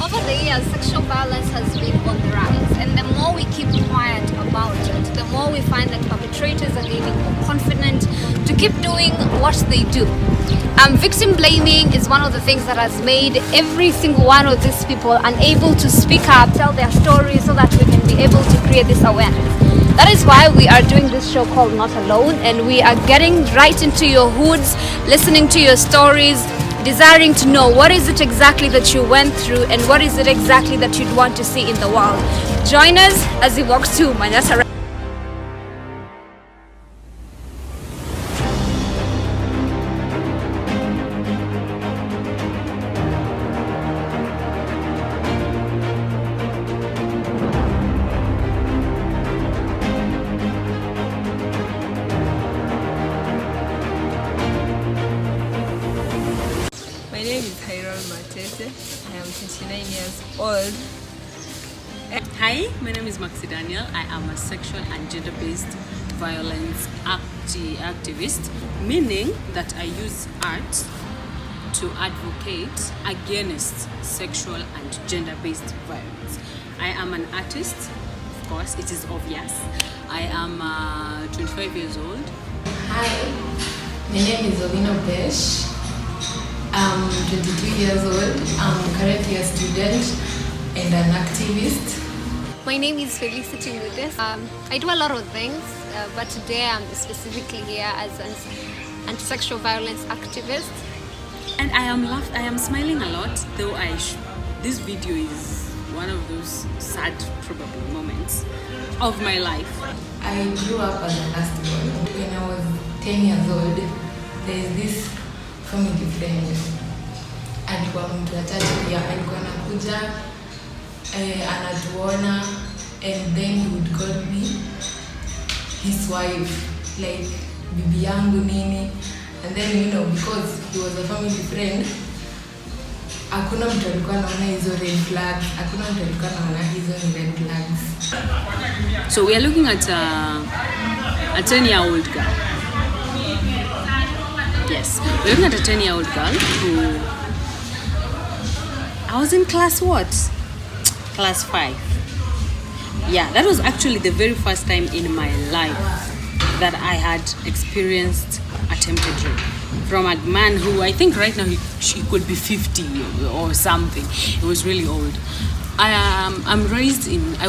Over the years, sexual violence has been on the rise, and the more we keep quiet about it, the more we find that perpetrators are getting more confident to keep doing what they do. Victim blaming is one of the things that has made every single one of these people unable to speak up, tell their stories, so that we can be able to create this awareness. That is why we are doing this show called Not Alone, and we are getting right into your hoods, listening to your stories, desiring to know what is it exactly that you went through and what is it exactly that you'd want to see in the world. Join us as we walk to Manasa. My name is Matete. I am 29 years old. Hi, my name is Maxi Daniel. I am a sexual and gender-based violence activist, meaning that I use art to advocate against sexual and gender-based violence. I am an artist, of course, it is obvious. I am 25 years old. Hi, my name is Ovina Besh. I'm 22 years old. I'm currently a student and an activist. My name is Felicity Mudes. I do a lot of things, but today I'm specifically here as an anti-sexual violence activist. And I am smiling a lot, though this video is one of those sad, probable moments of my life. I grew up as a last born. When I was 10 years old, there's this family friend. Alikuwa mtu wa church pia, alikuwa anakuja anatuona, and then he would call me his wife, like bibi yangu nini, and then because he was a family friend, hakuna mtu alikuwa anaona hizo red flags, hakuna mtu alikuwa anaona hizo red flags. So we are looking at a 10-year-old girl. Yes, we're looking at a 10-year-old girl who, I was in class what? Class 5. Yeah, that was actually the very first time in my life that I had experienced attempted rape from a man who I think right now he could be 50 or something. It was really old. I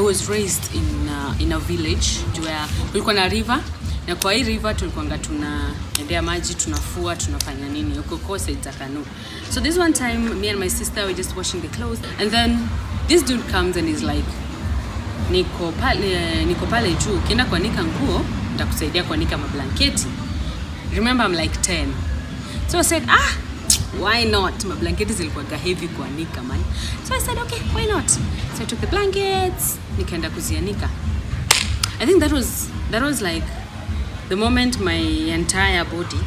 was raised in a village where kulikuwa na river, na kwa hii river tulikuwa tunaendea maji, tunafua, tunafanya nini huko kosa itakanu. So this one time me and my sister were just washing the clothes, and then this dude comes and is like, niko pale juu, kienda kuanika nguo nitakusaidia kuanika mablanketi. Remember I'm like 10. So I said, why not? Mablanketi zilikuwa heavy kuanika man. So I said, okay, why not? So I took the blankets, nikaenda kuzianika. I think that was like the moment my entire body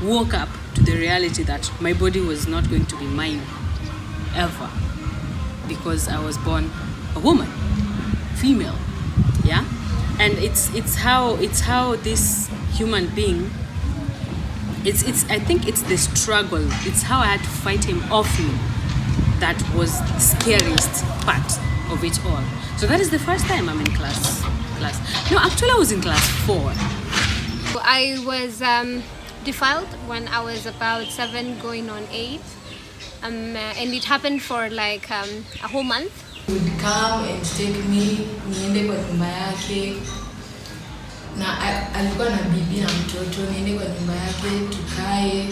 woke up to the reality that my body was not going to be mine ever, because I was born a woman, female, yeah. And it's how this human being, I think it's the struggle, it's how I had to fight him off me that was the scariest part of it all. So that is the first time I'm in class. No, actually I was in class 4. I was defiled when I was about 7 going on 8, and it happened for like a whole month. He would come and take me, niende kwa nyumba yake, na alikuwa na bibi na mtoto, niende kwa nyumba yake, tukae,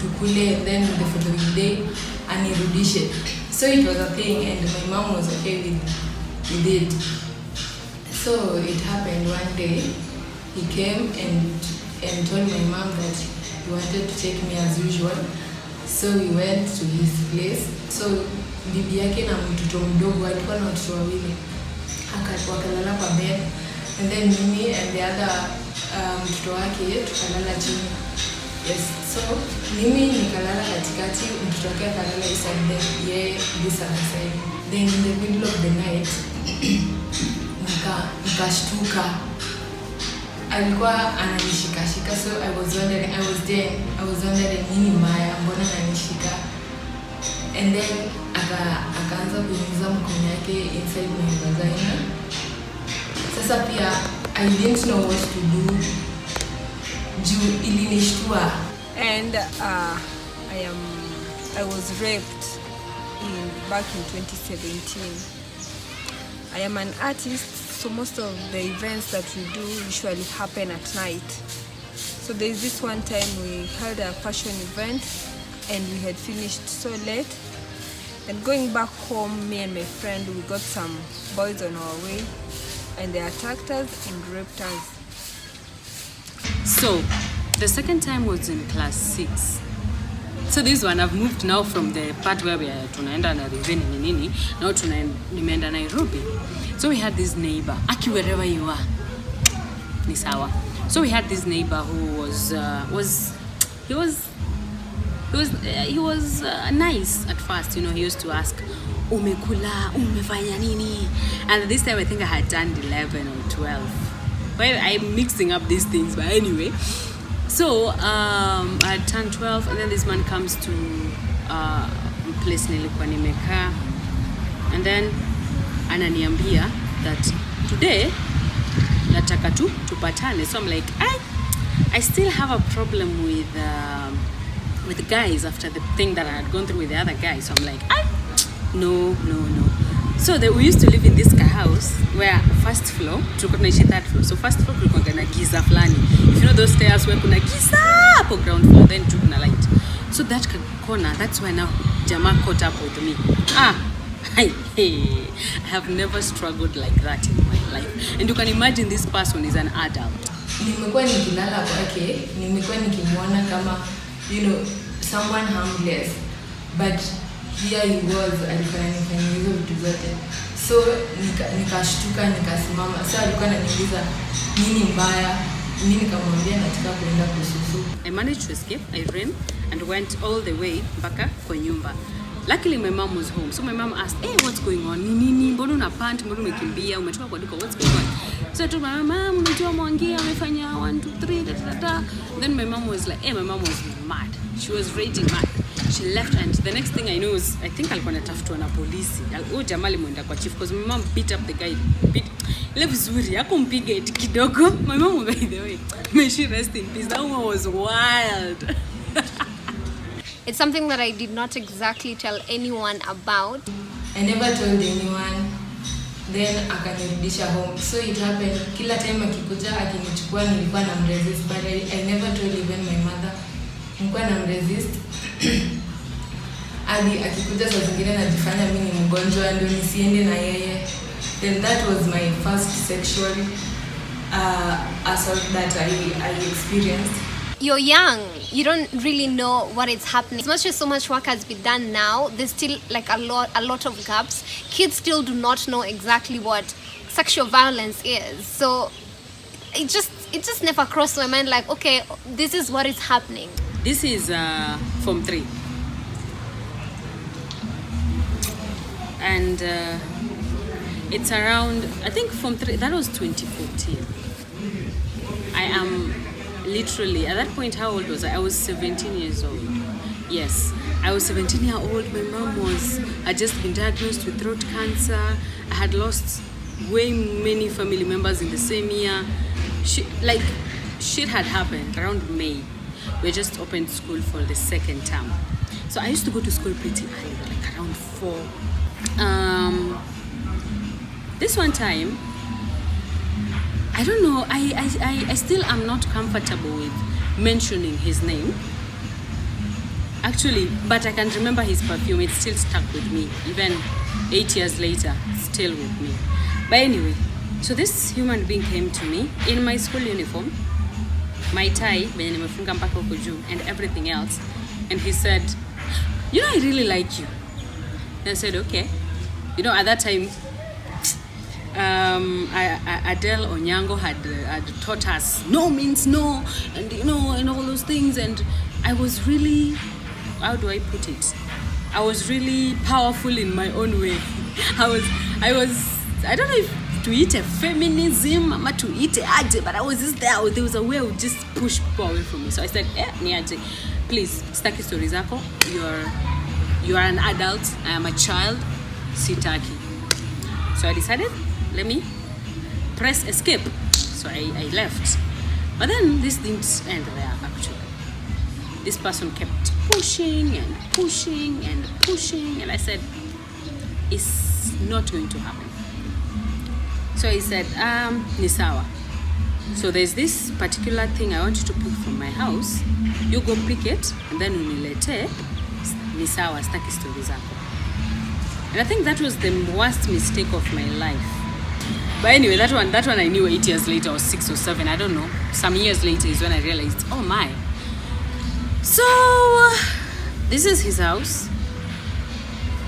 tukule, and then the following day anirudishe. So it was a thing, and my mom was okay with it. So it happened one day. He came and told my mom that he wanted to take me as usual. So we went to his place. So bibi yake na mtoto mdogo, alikuwa na watoto wawili, wakalala kwa bed, and then mimi and the other mtoto wake tukalala chini. Yes, so mimi nikalala katikati, mtoto wake akalala beside them, this other side. Then in the middle of the night nikashtuka, alikuwa ananishikashika. So I was wondering nini mbaya, mbona ananishika, and then akaanza kuingiza mkono yake inside my vagina. Sasa pia I didn't know what to do. Juu ilinishtua. And I was raped back in 2017. I am an artist, so most of the events that we do usually happen at night. So there's this one time we held a fashion event and we had finished so late. And going back home, me and my friend, we got some boys on our way and they attacked us and raped us. So the second time was in class 6. So this one I've moved now from the part where we are tunaenda na Riveni nini, now nimeenda Nairobi. So we had this neighbor, Aki, wherever you are, ni sawa. So we had this neighbor who was nice at first. You know, he used to ask, umekula, umefanya nini? And this time I think I had turned 11 or 12. Well, I'm mixing up these things, but anyway. So I turned 12 and then this man comes to place nilikuwa nimekaa, and then ananiambia that today nataka tupatane. So I'm like, I still have a problem with guys after the thing that I had gone through with the other guys. So I'm like, no. So we used to live in this house where first floor tulikuwa tunaishi third floor. So first floor kulikuwa na giza fulani. If you know those stairs where kuna giza hapo ground floor, then kuna light. So that corner, that's why now Jama caught up with me. I have never struggled like that in my life. And you can imagine this person is an adult. Nimekuwa nikilala kwake, nimekuwa nikimwona kama, you know, someone harmless. But here he was, alikuwa ananifanyia hizo vitu zote. So nikashtuka, nikasimama. So alikuwa ananiuliza nini mbaya, mimi nikamwambia nataka kuenda kususu. I managed to escape. I ran and went all the way mpaka kwa nyumba. Luckily my mom was home. So my mom asked, "Hey, what's going on? Nini? Mbona una pant? Mbona umekimbia? Umetoka kwa duka? What's going on?" So I told my mom, "Unajua Mwangia amefanya 1 2 3 da." Then my mom was like, my mom was mad. She was raging mad. She left and the next thing I knew was, I think alikuwa anatafutwa na polisi. Huyo jamaa alimuenda kwa chief because my mom beat up the guy. Ile vizuri yako mpige eti kidogo. My mom, by the way, may she rest in peace. That one was wild. It's something that I did not exactly tell anyone about. I never told anyone. Then akanirudisha home. So it happened, kila time akikuja akinichukua nilikuwa na resist, but I never told even my mother. Nilikuwa na resist. Hadi akikuja saa zingine najifanya mimi ni mgonjwa ndio nisiende na yeye. Then that was my first sexual assault that I experienced. You're young, you don't really know what is happening. As much as so much work has been done now, there's still like a lot of gaps. Kids still do not know exactly what sexual violence is. So it just never crossed my mind like, okay, this is what is happening. This is Form 3. And it's around, I think Form 3, that was 2014. I am literally, at that point, how old was I? I was 17 years old. Yes, I was 17 years old. My mom had just been diagnosed with throat cancer. I had lost way many family members in the same year. Shit had happened around May. We just opened school for the second term. So I used to go to school pretty early, like around 4. This one time, I don't know, I still am not comfortable with mentioning his name. Actually, but I can remember his perfume. It's still stuck with me. Even 8 years later, still with me. But anyway, so this human being came to me in my school uniform, my tie, and everything else. And he said, "You know, I really like you." And I said, "Okay." You know, at that time, Adele Onyango had taught us no means no, and you know, and all those things. And I was really, how do I put it? I was really powerful in my own way. I don't know if to eat a feminism, or to eat a but I was just there. There was a way I would just push people away from me. So I said, niaje, please, staki stories zako. You are an adult, I am a child, sitaki. So I decided, let me press escape. So I left. But then this didn't end there actually. This person kept pushing and pushing and pushing, and I said, it's not going to happen. So he said, ni sawa. So there's this particular thing I want you to pick from my house. You go pick it, and then unilete, ni sawa, staki story zako. And I think that was the worst mistake of my life. But anyway, that one I knew 8 years later, or 6 or 7, I don't know. Some years later is when I realized, oh my. So this is his house.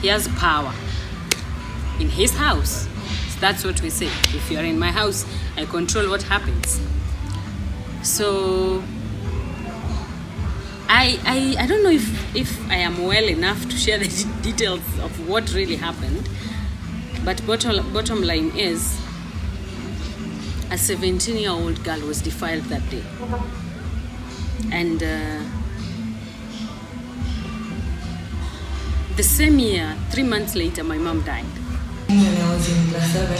He has power in his house. So that's what we say. If you are in my house, I control what happens. So I don't know if I am well enough to share the details of what really happened. But bottom line is, a 17-year-old girl was defiled that day. And the same year, 3 months later, my mom died. When I was in class 7,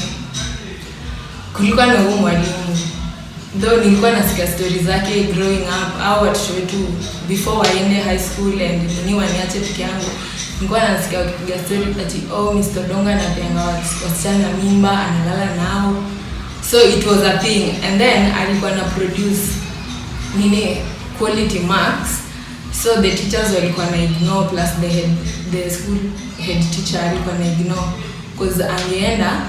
kulikuwa na huyu mwalimu. Though nilikuwa nasikia stories zake growing up, au watoto wetu before waende high school and ni waniache peke yangu. Nilikuwa nasikia wakipiga story ati Mr. Donga anapeanga wasichana mimba, analala nao. So it was a thing. And then alikuwa na produce quality marks. So the teachers walikuwa na ignore, plus the school head teacher alikuwa na ignore, because angeenda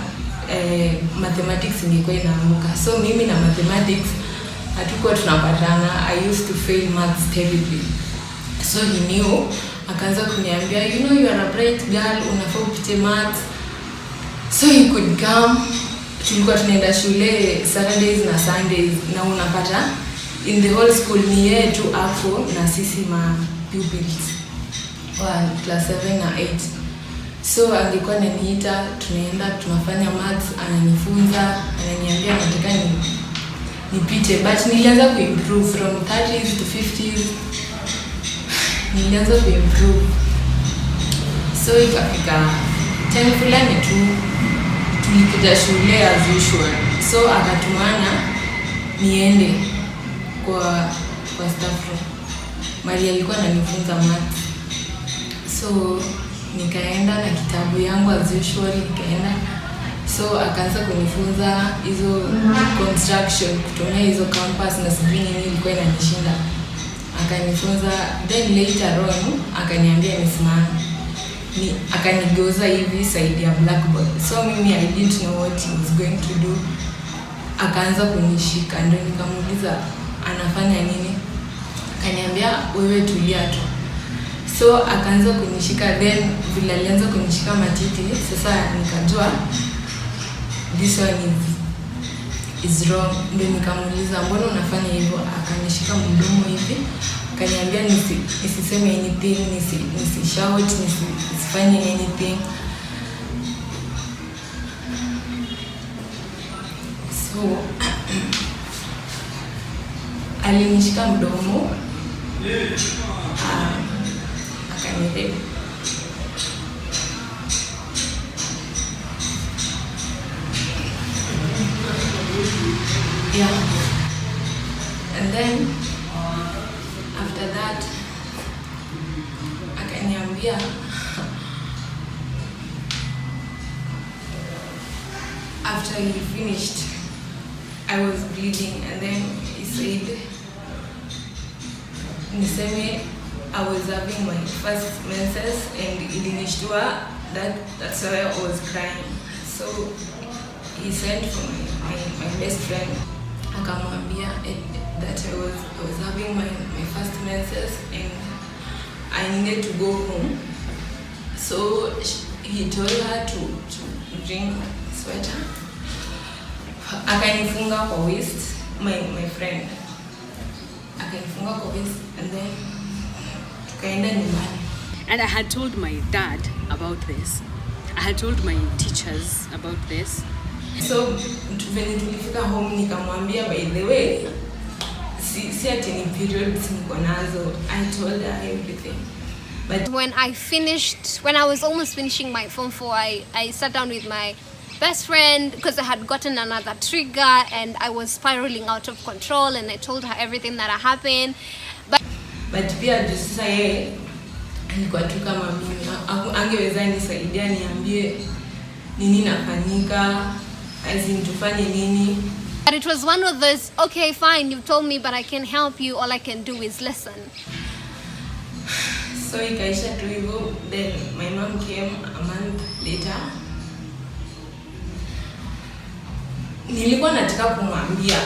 mathematics ingekuwa inaanguka. So mimi na mathematics hatukuwa tunapatana. I used to fail maths terribly. So he knew, akaanza kuniambia, you are a bright girl, unafaa upite maths. So he could come. Tulikuwa tunaenda shule Saturdays na Sundays, na unapata in the whole school ni yeye tu hapo na sisi ma pupils wa class 7 na 8. So angekuwa ananiita, tunaenda tunafanya maths, ananifunza, ananiambia nataka nipite, but nilianza kuimprove from 30s to 50s. Nilianza kuimprove. So ikafika time fulani tu tulikuja shule as usual. So akatumana niende kwa staff room. Maria alikuwa ananifunza maths. So nikaenda na kitabu yangu as usual, nikaenda. So akaanza kunifunza hizo construction, kutumia hizo compass na sijui nini, ilikuwa inanishinda. Akanifunza, then later on akaniambia nisimame. Akanigeuza hivi side ya blackboard. So mimi I didn't know what he was going to do. Akaanza kunishika, ndio nikamuuliza anafanya nini. Akaniambia wewe tulia tu. So akaanza kunishika, then vile alianza kunishika matiti, sasa nikajua this one is wrong. Ndio nikamuuliza mbona unafanya hivyo. Akanishika mdomo hivi, akaniambia nisiseme anything, nisishout, nisifanye anything. So alinishika mdomo, akanirep. Yeah. And then after that akaniambia after he finished, I was bleeding, and then he said niseme I was having my first menses, and ilinishtua that's why I was crying. So he sent for my best friend, akamwambia that I was having my first menses and I needed to go home. So he told her to bring sweater. Akanifunga kwa waist, my friend. Akanifunga kwa waist, and then tukaenda nyumbani. And I had told my dad about this. I had told my teachers about this. So when tulifika home nikamwambia, by the way, si ati ni periods niko nazo. I told her everything. But When I was almost finishing my Form 4, I sat down with my best friend because I had gotten another trigger and I was spiraling out of control, and I told her everything that had happened. but pia juu sasa yeye alikuwa tu kama mimi, angeweza nisaidia niambie nini nafanyika, tufanye nini. But it was one of those, okay, fine, you've told me, but I can help you. All I can do is listen. So ikaisha tu hivyo. Then my mom came a month later. Nilikuwa nataka kumwambia,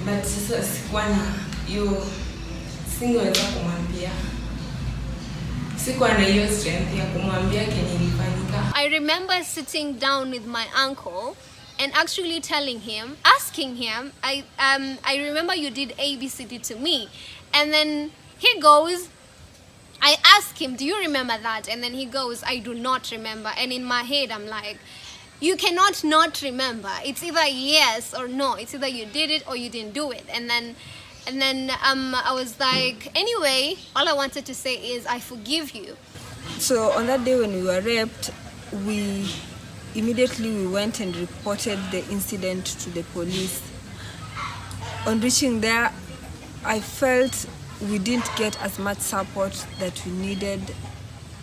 but sasa sikuwa na hiyo, singeweza kumwambia, sikuwa na hiyo strength ya kumwambia kenye ilifanyika. I remember sitting down with my uncle and actually asking him, I remember you did ABCD to me, and then he goes, I asked him, do you remember that? And then he goes, I do not remember. And in my head, I'm like, you cannot not remember. It's either yes or no. It's either you did it or you didn't do it. And then I was like, anyway, all I wanted to say is I forgive you. So on that day when we were raped, we immediately went and reported the incident to the police. On reaching there, I felt we didn't get as much support that we needed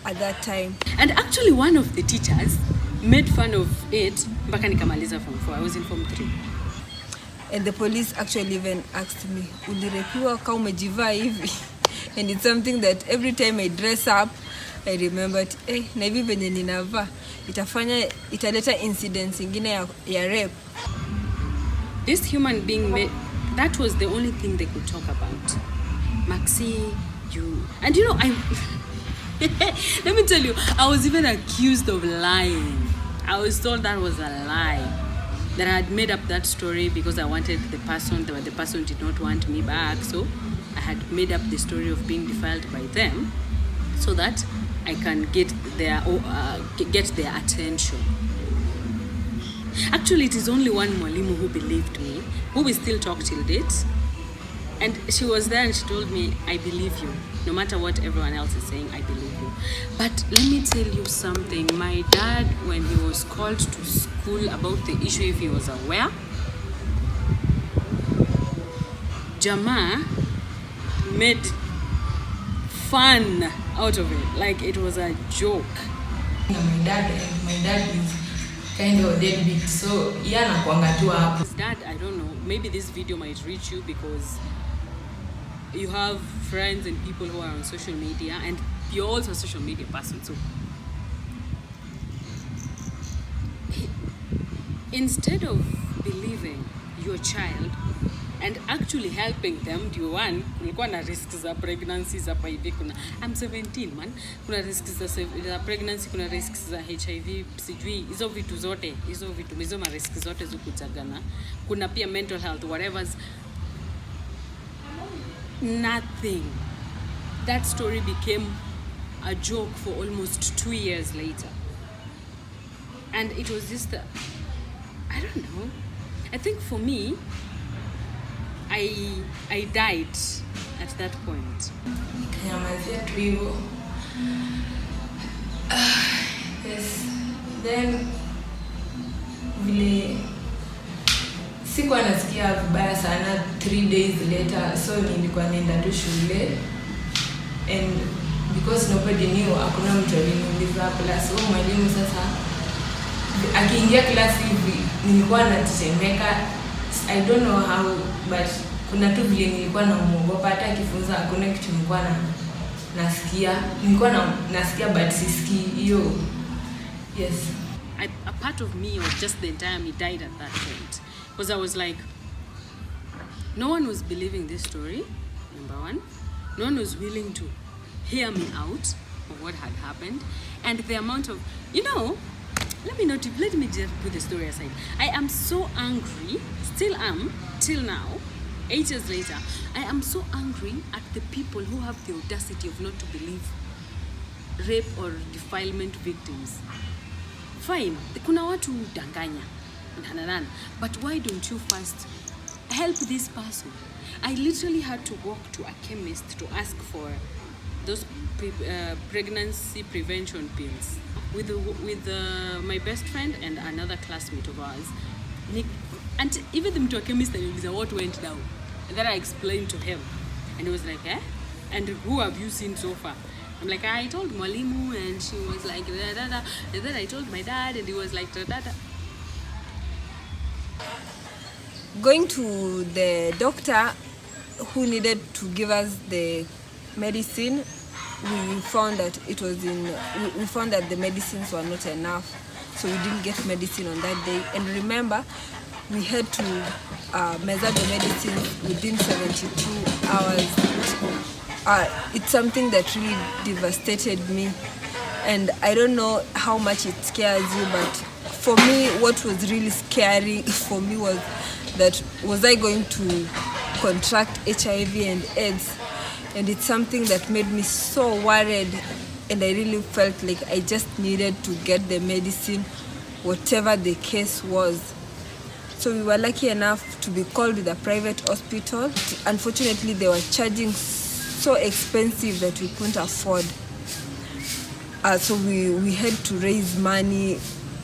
at that time. And actually one of the teachers made fun of it mpaka nikamaliza Form 4. I was in Form 3. And the police actually even asked me, ulirepiwa kama umejivaa hivi? And it's something that every time I dress up, I remembered, na hivi venye ninavaa italeta incidents ingine ya rape. This human being that was the only thing they could talk about. Maxi, you, and you know, let me tell you, I was even accused of lying. I was told that was a lie, that I had made up that story because I wanted the person, but the person did not want me back. So I had made up the story of being defiled by them so that I can get their attention. Actually, it is only one mwalimu who believed me, who we still talk till date. And she was there and she told me, I believe you. No matter what everyone else is saying, I believe you. But let me tell you something. My dad, when he was called to school about the issue, if he was aware, Jama made fun out of it. Like it was a joke. My dad is kind of deadbeat, so anakuanga tu hapo. His dad, I don't know, maybe this video might reach you because you have friends and people who are on social media, and you're also a social media person. So instead of believing your child and actually helping them, do one, kulikuwa na risks za pregnancies hapa hivi. I'm 17 man, kuna risks za pregnancy, kuna risks za HIV, sijui hizo vitu zote, hizo ma risks zote zikutagana. Kuna pia mental health, whatever's. Nothing. That story became a joke for almost 2 years later. And it was just, I don't know. I think for me, I died at that point. Nikanyamazia tu hivyo. Yes. Then vile sikuwa nasikia vibaya sana 3 days later, so nilikuwa naenda tu shule, and because nobody knew, hakuna mtu aliniuliza class. So mwalimu sasa akiingia class hivi nilikuwa natetemeka. I don't know how, but kuna tu vile nilikuwa namuogopa, hata akifunza hakuna kitu nilikuwa nasikia. Nilikuwa nasikia but sisikii hiyo. Yes. A part of me was just the entire me died at that point. Because I was like, no one was believing this story, number one. No one was willing to hear me out of what had happened. And the amount of, let me just put the story aside. I am so angry, still am, till now, 8 years later. I am so angry at the people who have the audacity of not to believe rape or defilement victims. Fine, kuna watu danganya, but why don't you first help this person? I literally had to walk to a chemist to ask for those pregnancy prevention pills with my best friend and another classmate of ours. And even the mtu wa chemist aliuliza what went down, and then I explained to him, and he was like, eh? And who have you seen so far? I'm like, I told Mwalimu, and she was like, da, da, da. And then I told my dad, and he was like, da, da, da. Going to the doctor who needed to give us the medicine, we found that we found that the medicines were not enough, so we didn't get medicine on that day. And remember, we had to measure the medicine within 72 hours. It's something that really devastated me, and I don't know how much it scares you, but for me, what was really scary for me was that was I going to contract HIV and AIDS, and it's something that made me so worried, and I really felt like I just needed to get the medicine, whatever the case was. So we were lucky enough to be called to the private hospital. Unfortunately, they were charging so expensive that we couldn't afford. So we had to raise money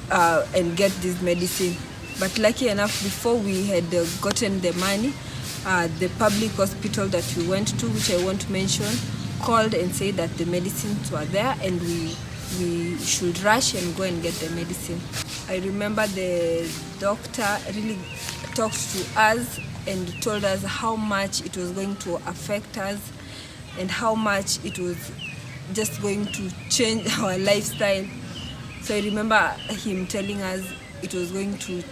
and get this medicine. But lucky enough, before we had gotten the money, the public hospital that we went to, which I won't mention, called and said that the medicines were there and we should rush and go and get the medicine. I remember the doctor really talked to us and told us how much it was going to affect us and how much it was just going to change our lifestyle. So I remember him telling us it was going to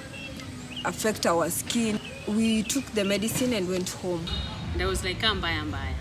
affect our skin. We took the medicine and went home. And I was like, mbaya mbaya.